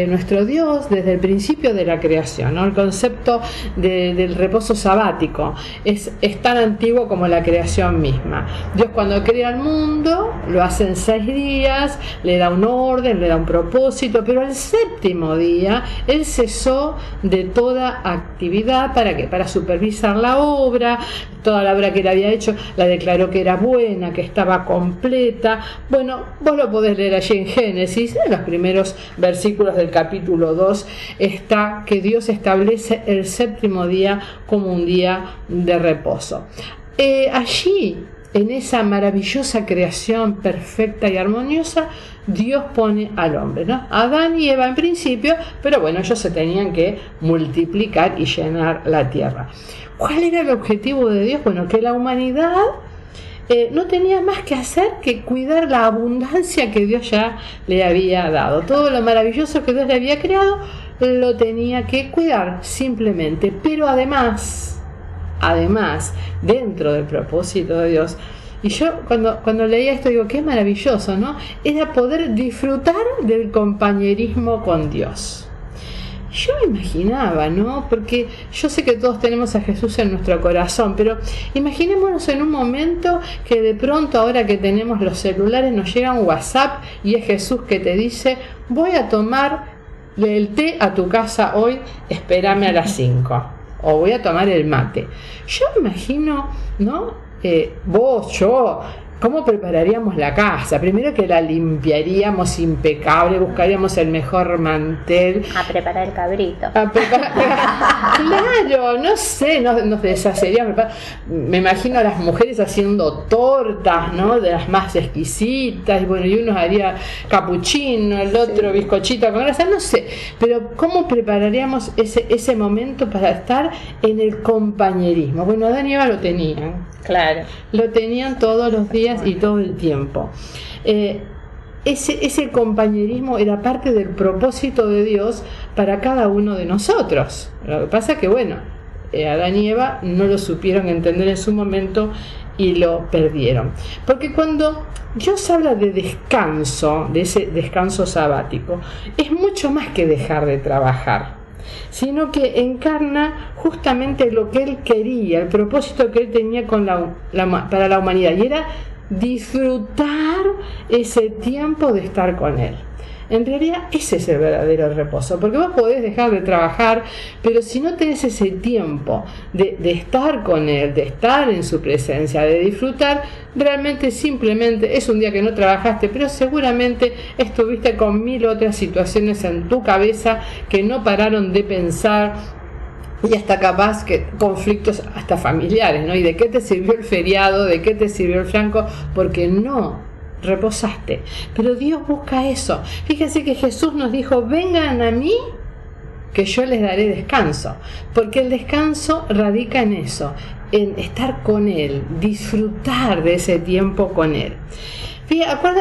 nuestro Dios desde el principio de la creación, ¿no? El concepto del reposo sabático es tan antiguo como la creación misma. Dios, cuando crea el mundo, lo hace en 6 días, le da un orden, le da un propósito, pero al 7º día Él cesó de toda actividad. ¿Para qué? Para supervisar la obra. Toda la obra que Él había hecho la declaró que era buena, que estaba completa. Bueno, vos lo podés leer allí en Génesis, en los primeros versículos del capítulo 2, está que Dios establece el 7º día como un día de reposo. Allí, en esa maravillosa creación perfecta y armoniosa, Dios pone al hombre, ¿no? Adán y Eva en principio, pero bueno, ellos se tenían que multiplicar y llenar la tierra. ¿Cuál era el objetivo de Dios? Bueno, que la humanidad no tenía más que hacer que cuidar la abundancia que Dios ya le había dado. Todo lo maravilloso que Dios le había creado lo tenía que cuidar simplemente. Pero además, dentro del propósito de Dios, y yo cuando leía esto digo, qué maravilloso, ¿no? Era poder disfrutar del compañerismo con Dios. Yo me imaginaba, ¿no? Porque yo sé que todos tenemos a Jesús en nuestro corazón, pero imaginémonos en un momento que de pronto, ahora que tenemos los celulares, nos llega un WhatsApp y es Jesús que te dice, voy a tomar el té a tu casa hoy, espérame a las 5, o voy a tomar el mate. Yo me imagino, ¿no? Vos, yo, ¿cómo prepararíamos la casa? Primero que la limpiaríamos impecable, buscaríamos el mejor mantel. A preparar el cabrito. Claro, no sé, nos deshaceríamos. Me imagino a las mujeres haciendo tortas, ¿no? De las más exquisitas, y bueno, y uno haría capuchino, el otro bizcochito con grasa, no sé. Pero ¿cómo prepararíamos ese momento para estar en el compañerismo? Bueno, Adán y Eva lo tenían. Claro. Lo tenían todos los días y todo el tiempo. Ese compañerismo era parte del propósito de Dios para cada uno de nosotros. Lo que pasa es que, bueno, Adán y Eva no lo supieron entender en su momento y lo perdieron. Porque cuando Dios habla de descanso, de ese descanso sabático, es mucho más que dejar de trabajar, sino que encarna justamente lo que Él quería, el propósito que Él tenía para la humanidad, y era disfrutar ese tiempo de estar con Él. En realidad ese es el verdadero reposo, porque vos podés dejar de trabajar, pero si no tenés ese tiempo de estar con Él, de estar en su presencia, de disfrutar, realmente simplemente es un día que no trabajaste, pero seguramente estuviste con 1000 otras situaciones en tu cabeza que no pararon de pensar, y hasta capaz que conflictos hasta familiares, ¿no? ¿Y de qué te sirvió el feriado? ¿De qué te sirvió el franco? Porque no reposaste. Pero Dios busca eso. Fíjense que Jesús nos dijo, vengan a mí que yo les daré descanso, porque el descanso radica en eso, en estar con Él, disfrutar de ese tiempo con Él.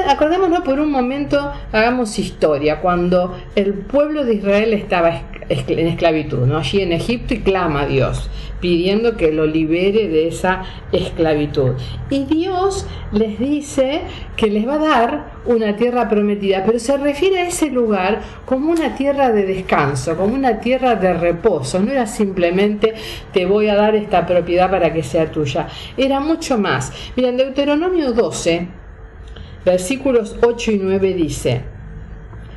Acordémonos por un momento, hagamos historia, cuando el pueblo de Israel estaba en esclavitud, ¿no? Allí en Egipto, y clama a Dios pidiendo que lo libere de esa esclavitud, y Dios les dice que les va a dar una tierra prometida, pero se refiere a ese lugar como una tierra de descanso, como una tierra de reposo. No era simplemente te voy a dar esta propiedad para que sea tuya, era mucho más. Mira, en Deuteronomio 12 versículos 8 y 9 dice: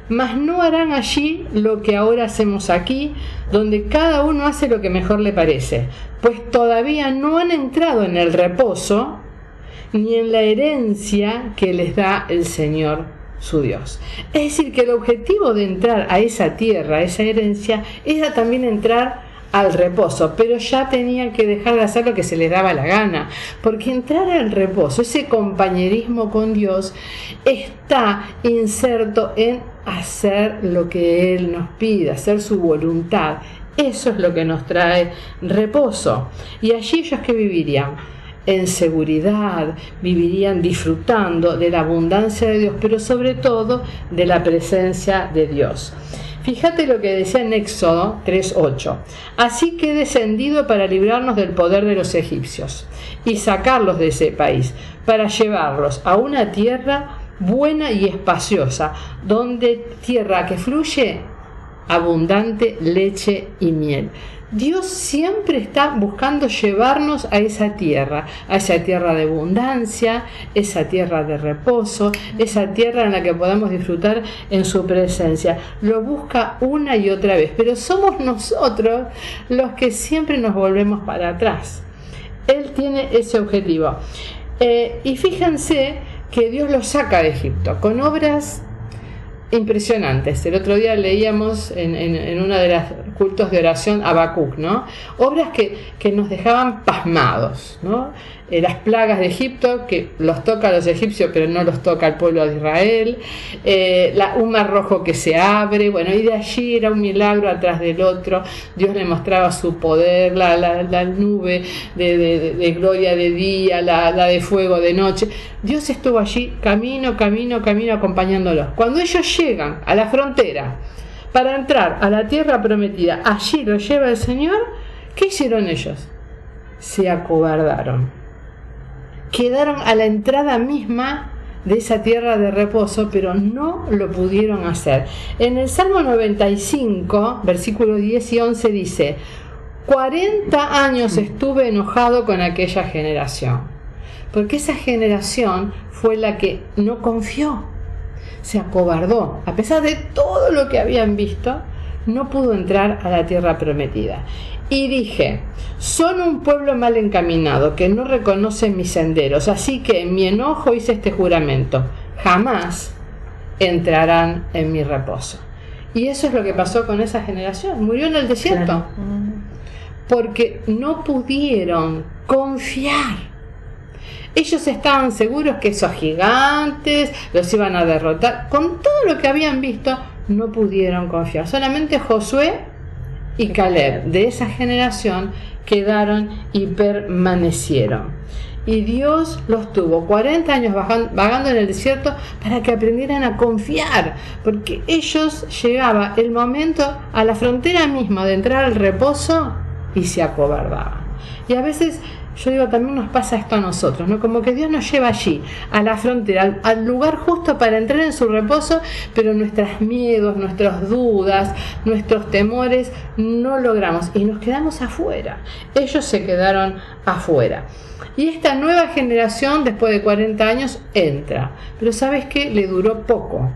mas no harán allí lo que ahora hacemos aquí, donde cada uno hace lo que mejor le parece, pues todavía no han entrado en el reposo ni en la herencia que les da el Señor su Dios. Es decir, que el objetivo de entrar a esa tierra, a esa herencia, era también entrar al reposo, pero ya tenían que dejar de hacer lo que se les daba la gana, porque entrar al reposo, ese compañerismo con Dios, está inserto en hacer lo que Él nos pide, hacer su voluntad. Eso es lo que nos trae reposo. Y allí ellos que vivirían en seguridad, vivirían disfrutando de la abundancia de Dios, pero sobre todo de la presencia de Dios. Fíjate lo que decía en Éxodo 3:8. Así que he descendido para librarnos del poder de los egipcios y sacarlos de ese país, para llevarlos a una tierra buena y espaciosa, donde tierra que fluye abundante leche y miel. Dios siempre está buscando llevarnos a esa tierra de abundancia, esa tierra de reposo, esa tierra en la que podamos disfrutar en su presencia. Lo busca una y otra vez, pero somos nosotros los que siempre nos volvemos para atrás. Él tiene ese objetivo. Y fíjense que Dios los saca de Egipto con obras impresionantes. El otro día leíamos en una de las cultos de oración Habacuc, ¿no? Obras que nos dejaban pasmados, ¿no? Las plagas de Egipto, que los toca a los egipcios pero no los toca al pueblo de Israel, un mar rojo que se abre, bueno, y de allí era un milagro atrás del otro. Dios le mostraba su poder, la nube de gloria de día, la de fuego de noche. Dios estuvo allí camino acompañándolos. Cuando ellos llegan a la frontera para entrar a la tierra prometida, allí los lleva el Señor. ¿Qué hicieron ellos? Se acobardaron. Quedaron a la entrada misma de esa tierra de reposo, pero no lo pudieron hacer. En el Salmo 95, versículos 10 y 11 dice: 40 años estuve enojado con aquella generación, porque esa generación fue la que no confió, se acobardó. A pesar de todo lo que habían visto, no pudo entrar a la tierra prometida. Y dije: son un pueblo mal encaminado, que no reconoce mis senderos, así que en mi enojo hice este juramento: jamás entrarán en mi reposo. Y eso es lo que pasó con esa generación. Murió en el desierto, claro, porque no pudieron confiar. Ellos estaban seguros que esos gigantes los iban a derrotar. Con todo lo que habían visto, no pudieron confiar. Solamente Josué y Caleb de esa generación quedaron y permanecieron. Y Dios los tuvo 40 años vagando en el desierto para que aprendieran a confiar, porque ellos llegaba el momento a la frontera misma de entrar al reposo y se acobardaban. Y a veces, yo digo, también nos pasa esto a nosotros, ¿no? Como que Dios nos lleva allí, a la frontera, al lugar justo para entrar en su reposo, pero nuestros miedos, nuestras dudas, nuestros temores no logramos y nos quedamos afuera. Ellos se quedaron afuera. Y esta nueva generación, después de 40 años, entra. Pero ¿sabes qué? Le duró poco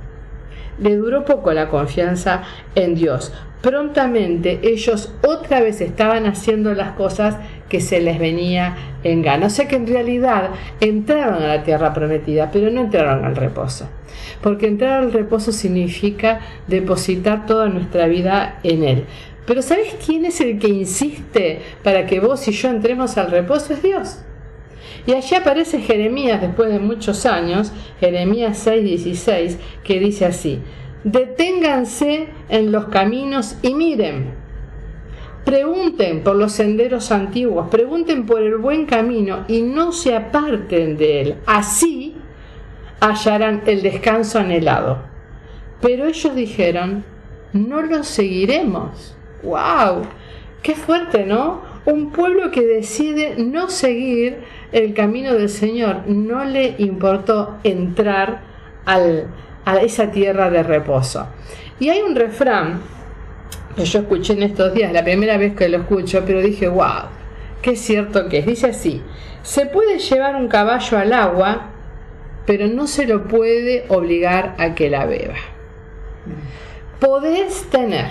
la confianza en Dios. Prontamente ellos otra vez estaban haciendo las cosas que se les venía en gana. O sea que en realidad entraron a la tierra prometida, pero no entraron al reposo. Porque entrar al reposo significa depositar toda nuestra vida en Él. Pero ¿sabes quién es el que insiste para que vos y yo entremos al reposo? Es Dios. Y allí aparece Jeremías después de muchos años, Jeremías 6:16, que dice así: deténganse en los caminos y miren, pregunten por los senderos antiguos, pregunten por el buen camino y no se aparten de él, así hallarán el descanso anhelado. Pero ellos dijeron: no los seguiremos. ¡Wow! ¡Qué fuerte!, ¿no? Un pueblo que decide no seguir el camino del Señor, no le importó entrar a esa tierra de reposo. Y hay un refrán que yo escuché en estos días, la primera vez que lo escucho, pero dije: wow, qué cierto que es. Dice así: se puede llevar un caballo al agua, pero no se lo puede obligar a que la beba. Podés tener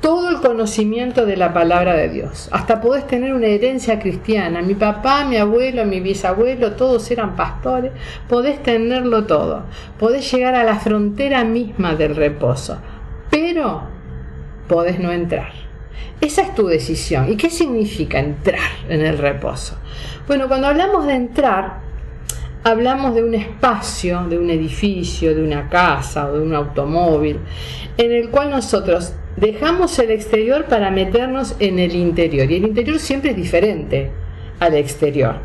todo el conocimiento de la palabra de Dios, hasta podés tener una herencia cristiana. Mi papá, mi abuelo, mi bisabuelo, todos eran pastores. Podés tenerlo todo, podés llegar a la frontera misma del reposo, pero podés no entrar. Esa es tu decisión. ¿Y qué significa entrar en el reposo? Bueno, cuando hablamos de entrar, hablamos de un espacio, de un edificio, de una casa o de un automóvil, en el cual nosotros dejamos el exterior para meternos en el interior. Y el interior siempre es diferente al exterior.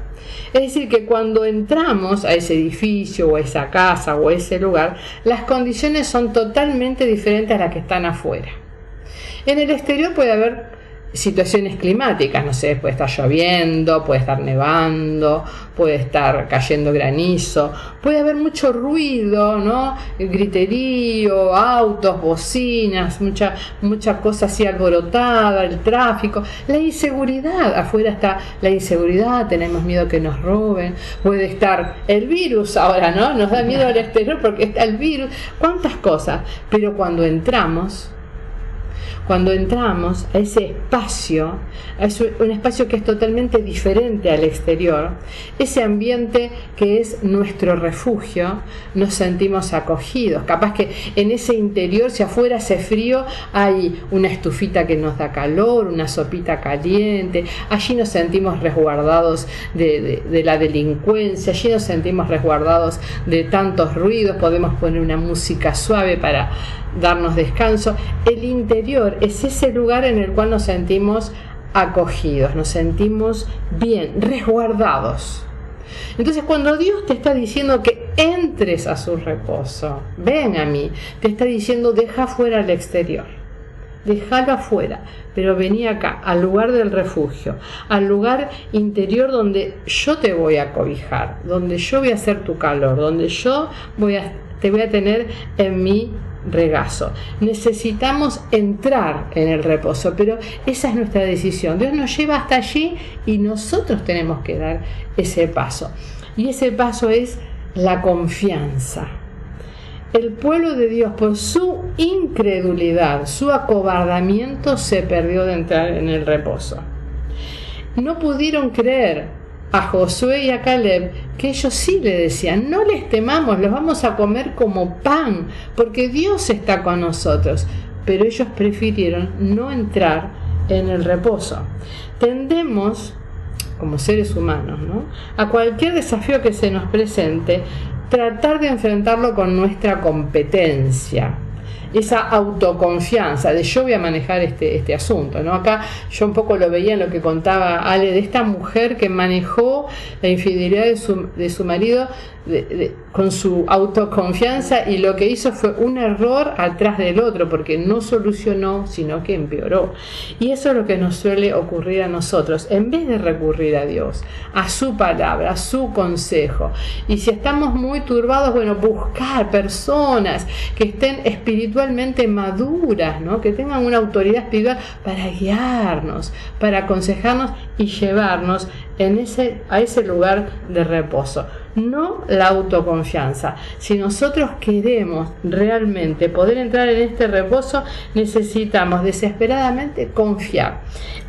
Es decir, que cuando entramos a ese edificio o a esa casa o a ese lugar, las condiciones son totalmente diferentes a las que están afuera. En el exterior puede haber situaciones climáticas, no sé, puede estar lloviendo, puede estar nevando, puede estar cayendo granizo, puede haber mucho ruido, ¿no? Griterío, autos, bocinas, mucha cosa así alborotada, el tráfico, la inseguridad, afuera está la inseguridad, tenemos miedo que nos roben, puede estar el virus ahora, ¿no? Nos da miedo al exterior porque está el virus, cuántas cosas, pero cuando entramos a ese espacio, es un espacio que es totalmente diferente al exterior, ese ambiente que es nuestro refugio, nos sentimos acogidos. Capaz que en ese interior, si afuera hace frío, hay una estufita que nos da calor, una sopita caliente, allí nos sentimos resguardados de la delincuencia, allí nos sentimos resguardados de tantos ruidos, podemos poner una música suave para darnos descanso. El interior es ese lugar en el cual nos sentimos acogidos, nos sentimos bien, resguardados. Entonces, cuando Dios te está diciendo que entres a su reposo, ven a mí, te está diciendo deja fuera el exterior, déjalo afuera, pero vení acá, al lugar del refugio, al lugar interior donde yo te voy a cobijar, donde yo voy a hacer tu calor, donde yo te voy a tener en mi regazo. Necesitamos entrar en el reposo, pero esa es nuestra decisión. Dios nos lleva hasta allí y nosotros tenemos que dar ese paso. Y ese paso es la confianza. El pueblo de Dios, por su incredulidad, su acobardamiento, se perdió de entrar en el reposo. No pudieron creer a Josué y a Caleb, que ellos sí le decían, no les temamos, los vamos a comer como pan, porque Dios está con nosotros. Pero ellos prefirieron no entrar en el reposo. Tendemos, como seres humanos, ¿no?, a cualquier desafío que se nos presente, tratar de enfrentarlo con nuestra competencia, esa autoconfianza de yo voy a manejar este asunto, ¿no? Acá yo un poco lo veía en lo que contaba Ale de esta mujer que manejó la infidelidad de su marido con su autoconfianza, y lo que hizo fue un error atrás del otro, porque no solucionó, sino que empeoró. Y eso es lo que nos suele ocurrir a nosotros, en vez de recurrir a Dios, a su palabra, a su consejo. Y si estamos muy turbados, bueno, buscar personas que estén espiritualmente maduras, ¿no?, que tengan una autoridad espiritual para guiarnos, para aconsejarnos y llevarnos a ese lugar de reposo. No la autoconfianza. Si nosotros queremos realmente poder entrar en este reposo, necesitamos desesperadamente confiar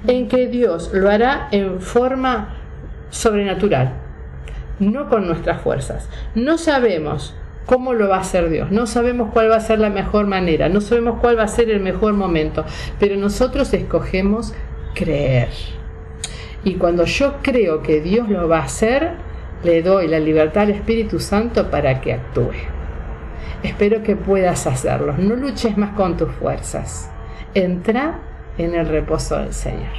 en que Dios lo hará en forma sobrenatural, no con nuestras fuerzas. No sabemos cómo lo va a hacer Dios, no sabemos cuál va a ser la mejor manera, no sabemos cuál va a ser el mejor momento, pero nosotros escogemos creer. Y cuando yo creo que Dios lo va a hacer, le doy la libertad al Espíritu Santo para que actúe. Espero que puedas hacerlo. No luches más con tus fuerzas. Entra en el reposo del Señor.